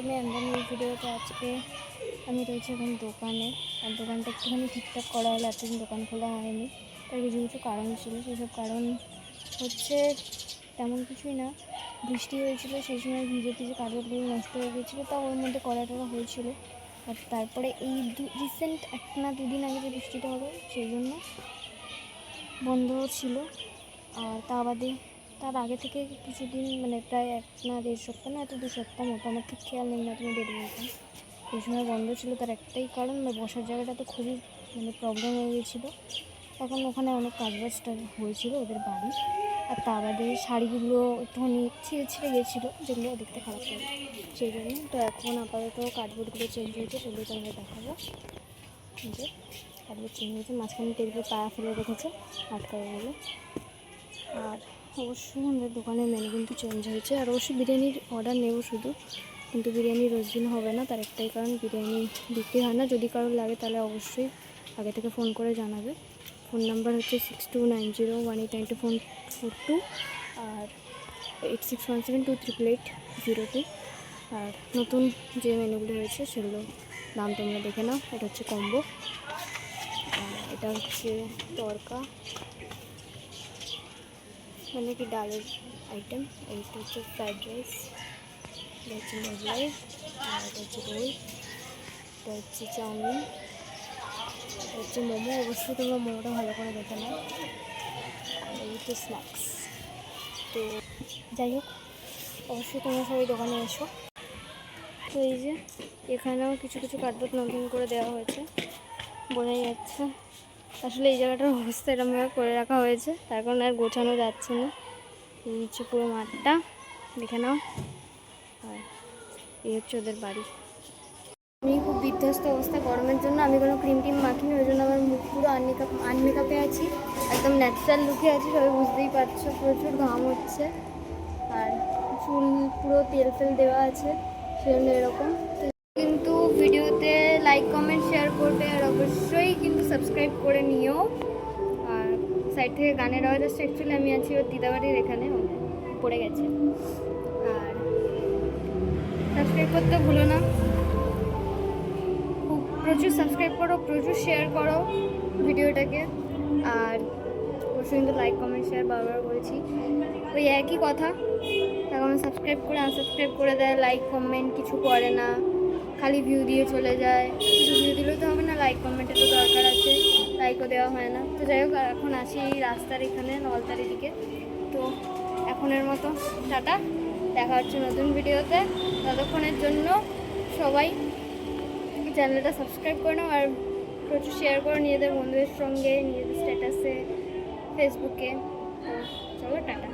मी अंदर নিউ ভিডিওতে আজকে আমি রয়েছি এখন দোকানে। আর দোকানটা একটুখানি ঠিকঠাক করা হলো, এতদিন দোকান খোলা হয়নি, তার কিছু কিছু কারণ ছিল। সেসব কারণ হচ্ছে তেমন কিছুই না, বৃষ্টি হয়েছিল সেই সময় ভিজে ভিজে কাগজগুলো নষ্ট হয়ে গিয়েছিলো, তাও ওর মধ্যে করা টরা হয়েছিল। আর তারপরে এই রিসেন্ট 1-2 দিন আগে যে বৃষ্টিটা হলো সেই জন্য বন্ধ ছিল। আর তার আগে থেকে কিছুদিন মানে প্রায় 1-1.5 সপ্তাহ না, 2 সপ্তাহ মতো, আমার ঠিক খেয়াল নেই না, তুমি ডেট বলতাম, এই সময় বন্ধ ছিল। তার একটাই কারণ, বসার জায়গাটা তো খুবই প্রবলেম হয়ে গিয়েছিলো। এখন ওখানে অনেক কাজবাজটা হয়েছিল ওদের বাড়ি। আর তা বাদে শাড়িগুলো একটুখানি ছিঁড়ে গিয়েছিলো, যেগুলো দেখতে খারাপ লাগে সেই জন্য। তো এখন আপাতত কার্ডবোর্ডগুলো চেঞ্জ হয়েছে, সেগুলো তোমাকে দেখাবো। যে কার্ডবোর্ড চেঞ্জ হয়েছে, মাঝখানে টেবিলে পায়া ফেলে রেখেছে আটকাবে বলে। আর অবশ্যই আমাদের দোকানের মেনু কিন্তু চেঞ্জ হয়েছে। আর অবশ্যই বিরিয়ানির অর্ডার নেব শুধু, কিন্তু বিরিয়ানি রোজ দিন হবে না। তার একটাই কারণ, বিরিয়ানি বিক্রি হয় না। যদি কারোর লাগে তাহলে অবশ্যই আগে থেকে ফোন করে জানাবে। ফোন নাম্বার হচ্ছে 6290189242 আর 8617238802। আর নতুন যে মেনুগুলো হয়েছে সেগুলো নাম তোমরা দেখে নাও। এটা হচ্ছে কম্বো, এটা হচ্ছে তড়কা মানে কি ডালের আইটেম, এইটা হচ্ছে ফ্রাইড রাইস, এটা হচ্ছে মোগলাই, আর এটা হচ্ছে রোল, এটা হচ্ছে চাউমিন, এটা হচ্ছে মোমো। অবশ্যই তোমরা মোমোটা ভালো করে দেখে নাও। আর এই হচ্ছে স্ন্যাক্স। তো যাই হোক, অবশ্যই তোমরা সবাই দোকানে এসো। তো এই যে এখানেও কিছু কিছু কার্ডবোর্ড নতুন করে দেওয়া হয়েছে, বোঝাই যাচ্ছে। আসলে এই জায়গাটার অবস্থা এরকমভাবে করে রাখা হয়েছে, তার কারণে আর গোছানো যাচ্ছে না। এই হচ্ছে পুরো মাঠটা, দেখে নাও। আর এই হচ্ছে ওদের বাড়ি। আমি খুব বিধ্বস্ত অবস্থা গরমের জন্য, আমি কোনো ক্রিম টিম মাখিনি, ওই জন্য আমার মুখ পুরো আনমেকআপে আছি, একদম ন্যাচারাল লুকে আছি, সবাই বুঝতেই পারছো। প্রচুর ঘাম হচ্ছে আর চুল পুরো তেল ফেল দেওয়া আছে, সেজন্য এরকম। কিন্তু ভিডিওতে লাইক কমেন্ট শেয়ার করবে, আর অবশ্যই কিন্তু সাবস্ক্রাইব করে নিও। আর সাইড থেকে গানের আওয়াজ আসছে, অ্যাকচুয়ালি আমি আছি ওর দিদাবাড়ির এখানে, পড়ে গেছে। আর সাবস্ক্রাইব করতে ভুলো না, প্রচুর সাবস্ক্রাইব করো, প্রচুর শেয়ার করো ভিডিওটাকে। আর অবশ্যই কিন্তু লাইক কমেন্ট শেয়ার বারবার বলেছি, ওই একই কথা। তার কারণে সাবস্ক্রাইব করে আনসাবস্ক্রাইব করে দেয়, লাইক কমেন্ট কিছু করে না, খালি ভিউ দিয়ে চলে যায়। শুধু ভিউ দিলেও তো হবে না, লাইক কমেন্টের তো দরকার আছে, লাইকও দেওয়া হয় না। তো যাই হোক, এখন আসি রাস্তার এখানে নলতারির দিকে। তো এখনের মতো টাটা, দেখা হচ্ছে নতুন ভিডিওতে। ততক্ষণের জন্য সবাই চ্যানেলটা সাবস্ক্রাইব করে নাও, আর প্রচুর শেয়ার করো নিজেদের বন্ধুদের সঙ্গে, নিজেদের স্ট্যাটাসে, ফেসবুকে। তো চলো টাটা।